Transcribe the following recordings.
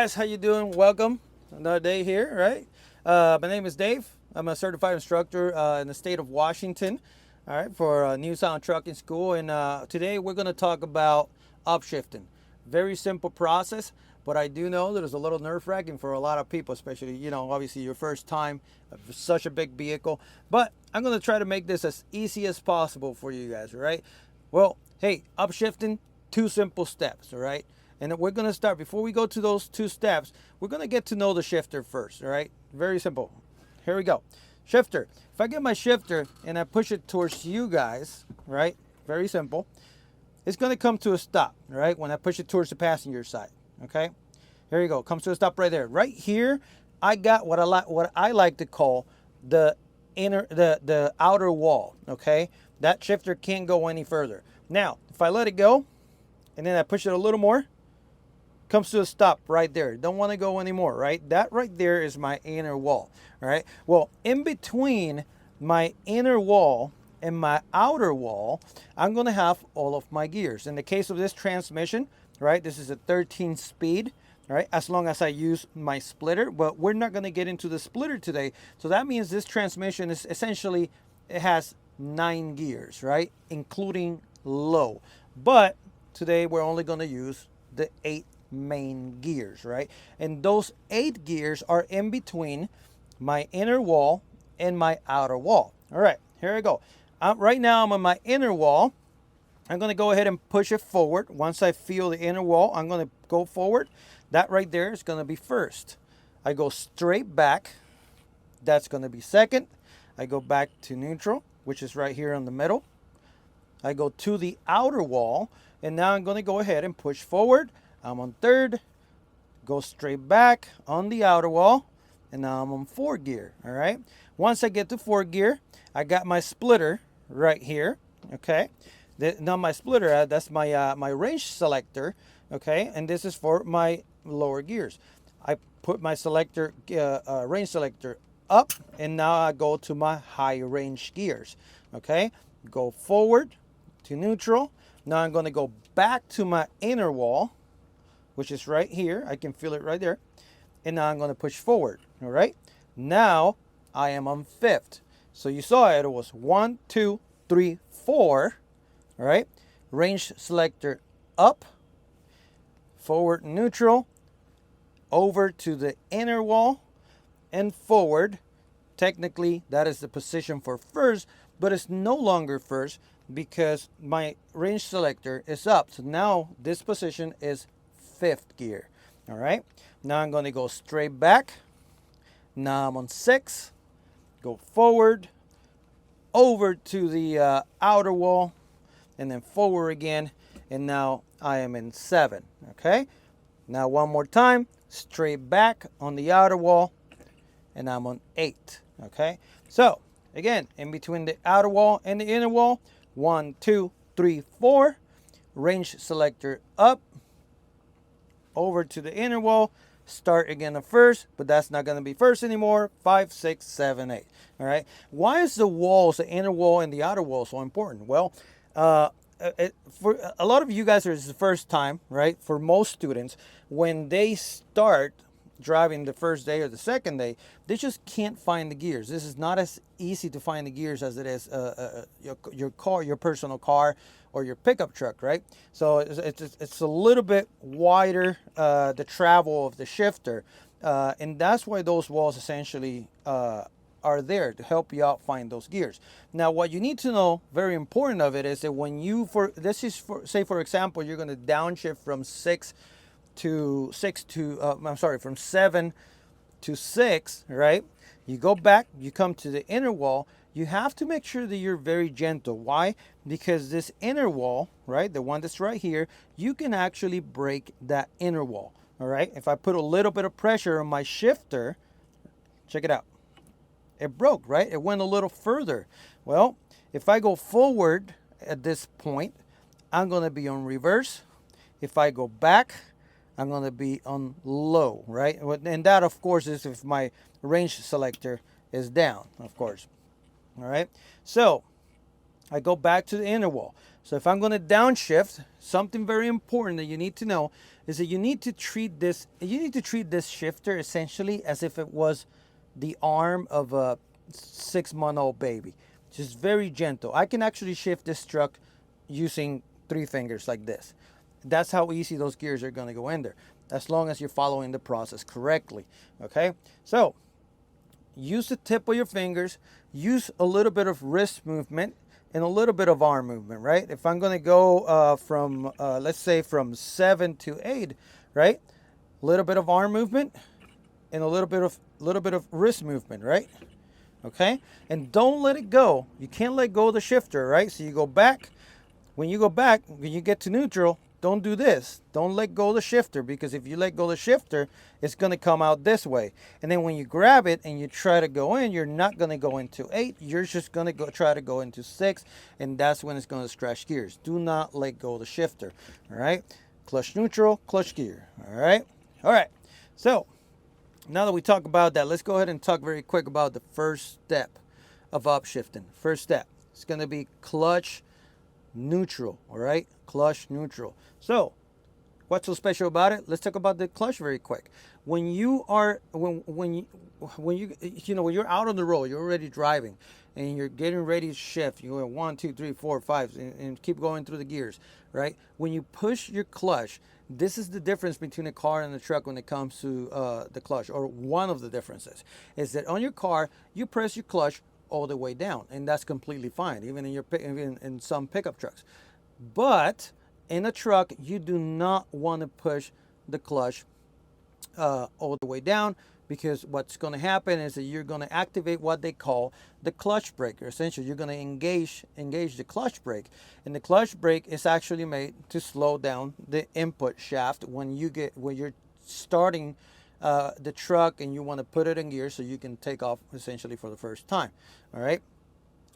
guys, how you doing? Welcome. Another day here, right? My name is Dave. I'm a certified instructor in the state of Washington, all right, for New Sound Trucking School. And today we're going to talk about upshifting. Very simple process, but I do know that it's a little nerve-wracking for a lot of people, especially, obviously your first time of such a big vehicle. But I'm going to try to make this as easy as possible for you guys, all right? Well, hey, upshifting, 2 simple steps, all right? And we're going to start, before we go to those 2 steps, we're going to get to know the shifter first, all right? Very simple. Here we go. Shifter. If I get my shifter and I push it towards you guys, right? Very simple. It's going to come to a stop, right? When I push it towards the passenger side, okay? Here you go. Comes to a stop right there. Right here, I got what I like to call the outer wall, okay? That shifter can't go any further. Now, if I let it go and then I push it a little more, comes to a stop right there. Don't want to go anymore, right? That right there is my inner wall, all right? Well, in between my inner wall and my outer wall, I'm going to have all of my gears. In the case of this transmission, right, this is a 13 speed, right, as long as I use my splitter, but we're not going to get into the splitter today. So that means this transmission is essentially, it has 9 gears, right, including low. But today we're only going to use the 8 main gears, right? And those 8 gears are in between my inner wall and my outer wall. All right, here I go. Right now I'm on my inner wall. I'm going to go ahead and push it forward. Once I feel the inner wall, I'm going to go forward. That right there is going to be first. I go straight back. That's going to be second. I go back to neutral, which is right here in the middle. I go to the outer wall, and now I'm going to go ahead and push forward. I'm on third, go straight back on the outer wall, and now I'm on 4th gear, all right? Once I get to 4th gear, I got my splitter right here, okay? Now my splitter, that's my range selector, okay? And this is for my lower gears. I put my selector, range selector up, and now I go to my high range gears, okay? Go forward to neutral. Now I'm going to go back to my inner wall, which is right here. I can feel it right there. And now I'm going to push forward. All right. Now I am on 5th. So you saw it was 1, 2, 3, 4. All right. Range selector up, forward neutral, over to the inner wall, and forward. Technically, that is the position for first, but it's no longer first because my range selector is up. So now this position is 5th gear. All right. Now I'm going to go straight back. Now I'm on 6. Go forward, over to the outer wall, and then forward again. And now I am in 7. Okay. Now one more time, straight back on the outer wall, and I'm on 8. Okay. So again, in between the outer wall and the inner wall, 1, 2, 3, 4. Range selector up, over to the inner wall, start again at first, but that's not going to be first anymore. 5, 6, 7, 8. All right. Why is the walls, the inner wall and the outer wall, so important? Well, for a lot of you guys, it's the first time, right? For most students, when they start driving the first day or the second day, they just can't find the gears. This is not as easy to find the gears as it is your car, your personal car, or your pickup truck, right? So it's a little bit wider, the travel of the shifter, and that's why those walls essentially are there to help you out find those gears. Now, what you need to know, very important of it, is that when you, say for example, you're going to downshift from 7 to 6, right? You go back, you come to the inner wall. You have to make sure that you're very gentle. Why? Because this inner wall, right, the one that's right here, you can actually break that inner wall, all right? If I put a little bit of pressure on my shifter, check it out. It broke, right? It went a little further. Well, if I go forward at this point, I'm going to be on reverse. If I go back, I'm going to be on low, right? And that, of course, is if my range selector is down, of course. All right. So I go back to the inner wall. So if I'm going to downshift, something very important that you need to know is that you need to treat this shifter essentially as if it was the arm of a 6-month-old baby. Just very gentle. I can actually shift this truck using 3 fingers like this. That's how easy those gears are going to go in there, as long as you're following the process correctly. Okay, so use the tip of your fingers, use a little bit of wrist movement and a little bit of arm movement, right? If I'm going to go from let's say from 7 to 8, right? A little bit of arm movement and a little bit of wrist movement, right? Okay, and don't let it go. You can't let go of the shifter, right? So you go back. When you get to neutral, don't do this. Don't let go of the shifter, because if you let go of the shifter, it's going to come out this way. And then when you grab it and you try to go in, you're not going to go into 8. You're just going to try to go into 6, and that's when it's going to scratch gears. Do not let go of the shifter, all right? Clutch neutral, clutch gear, all right? All right, so now that we talk about that, let's go ahead and talk very quick about the first step of upshifting. First step, it's going to be clutch neutral, all right? Clutch neutral. So what's so special about it? Let's talk about the clutch very quick. When you are when you're out on the road, you're already driving and you're getting ready to shift, you're going 1 2 3 4 5 and keep going through the gears, right? When you push your clutch, this is the difference between a car and a truck when it comes to the clutch, or one of the differences is that on your car you press your clutch all the way down, and that's completely fine, even in some pickup trucks. But in a truck, you do not want to push the clutch all the way down, because what's going to happen is that you're going to activate what they call the clutch brake. Essentially, you're going to engage the clutch brake, and the clutch brake is actually made to slow down the input shaft when you're starting the truck and you want to put it in gear so you can take off essentially for the first time. All right.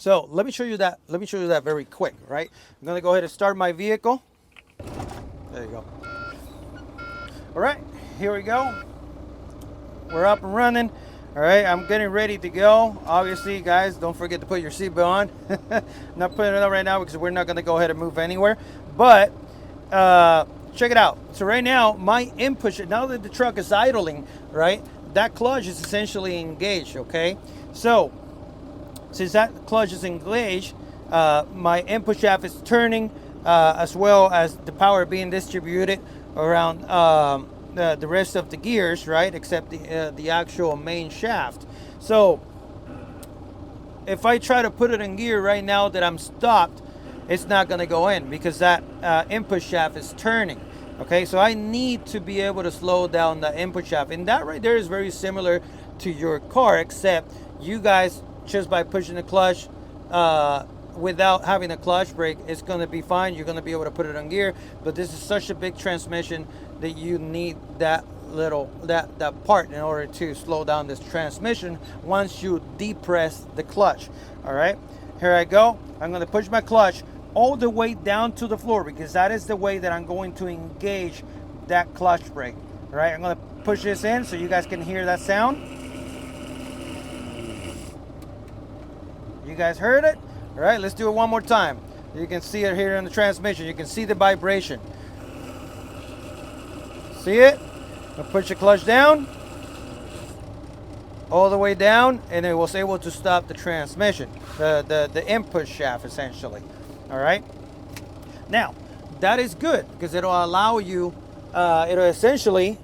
So let me show you that. Let me show you that very quick. Right. I'm going to go ahead and start my vehicle. There you go. All right. Here we go. We're up and running. All right, I'm getting ready to go. Obviously, guys, don't forget to put your seatbelt on. Not putting it on right now because we're not going to go ahead and move anywhere. But check it out. So right now, my input, now that the truck is idling, right, that clutch is essentially engaged, okay? So since that clutch is engaged, my input shaft is turning, as well as the power being distributed around the rest of the gears, right, except the actual main shaft. So if I try to put it in gear right now that I'm stopped, it's not going to go in because that input shaft is turning. Okay, so I need to be able to slow down the input shaft, and that right there is very similar to your car, except you guys, just by pushing the clutch without having a clutch brake, it's going to be fine. You're going to be able to put it on gear, but this is such a big transmission that you need that part in order to slow down this transmission once you depress the clutch. All right, here I go. I'm going to push my clutch all the way down to the floor, because that is the way that I'm going to engage that clutch brake. All right, I'm going to push this in so you guys can hear that sound. You guys heard it? All right, let's do it one more time. You can see it here in the transmission. You can see the vibration. See it? I'll push the clutch down, all the way down, and it was able to stop the transmission, the input shaft essentially. All right. Now, that is good because it'll allow you, it'll essentially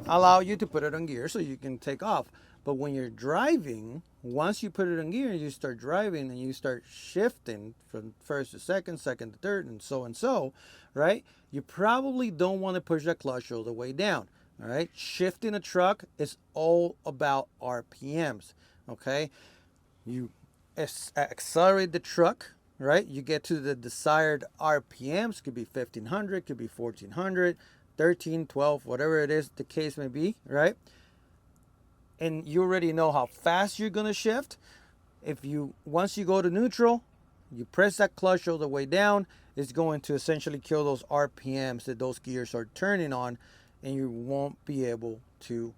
allow you to put it on gear so you can take off. But when you're driving, once you put it in gear and you start driving and you start shifting from first to second, second to third, and so, right? You probably don't want to push that clutch all the way down. All right. Shifting a truck is all about RPMs. Okay. You accelerate the truck, right? You get to the desired RPMs. Could be 1500, could be 1400, 13, 12, whatever it is the case may be, right? And you already know how fast you're going to shift. Once you go to neutral, you press that clutch all the way down, it's going to essentially kill those RPMs that those gears are turning on, and you won't be able to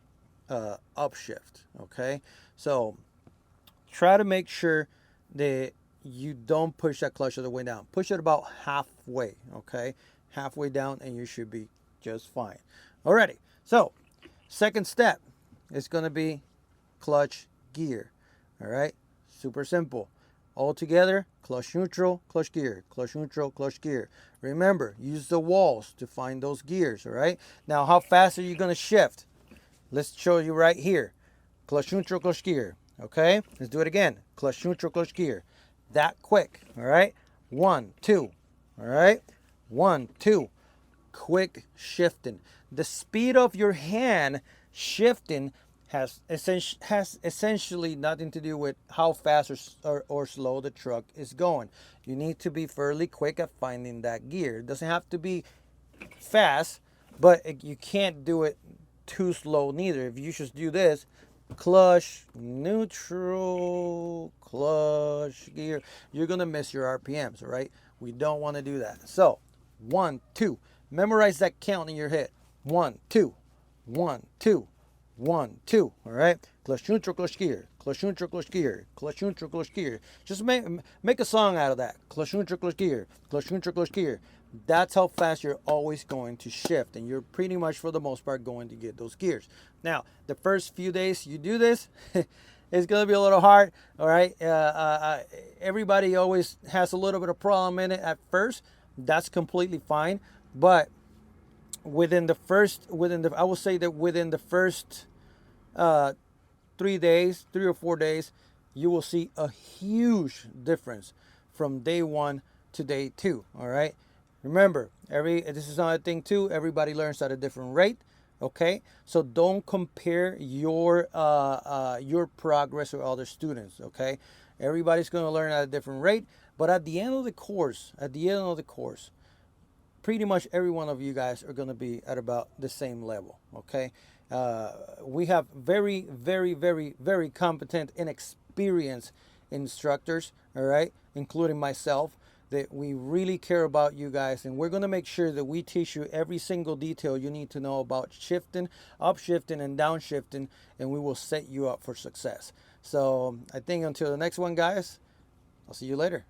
upshift. Okay, so try to make sure that you don't push that clutch all the way down. Push it about halfway, okay? Halfway down, and you should be just fine. Alrighty, so second step is going to be clutch gear. All right, super simple. All together, clutch neutral, clutch gear, clutch neutral, clutch gear. Remember, use the walls to find those gears. All right, now how fast are you going to shift? Let's show you right here. Clutch neutral, clutch gear. Okay, let's do it again. Clutch neutral, clutch gear. That quick. All right, 1, 2. All right, 1, 2. Quick shifting. The speed of your hand shifting has essentially nothing to do with how fast or slow the truck is going. You need to be fairly quick at finding that gear. It doesn't have to be fast, but you can't do it too slow neither. If you just do this, clutch, neutral, clutch, gear, you're going to miss your RPMs, all right? We don't want to do that. So, 1, 2. Memorize that count in your head. 1, 2, 1, 2, 1, 2. All right. Clutch neutral, clutch gear. Clutch neutral, clutch gear. Clutch neutral, clutch gear. Just make a song out of that. Clutch neutral, clutch gear. Clutch neutral, clutch gear. That's how fast you're always going to shift, and you're pretty much for the most part going to get those gears. Now, the first few days you do this, it's gonna be a little hard. All right. Everybody always has a little bit of problem in it at first. That's completely fine. But within the I will say that within the first 3 days, 3 or 4 days, you will see a huge difference from day 1 to day 2. All right. Remember, this is another thing too. Everybody learns at a different rate. Okay, so don't compare your progress with other students. Okay, everybody's going to learn at a different rate, but at the end of the course, pretty much every one of you guys are going to be at about the same level. Okay, we have very, very, very, very competent and experienced instructors. All right, including myself. That we really care about you guys, and we're going to make sure that we teach you every single detail you need to know about shifting, upshifting, and downshifting, and we will set you up for success. So I think until the next one, guys, I'll see you later.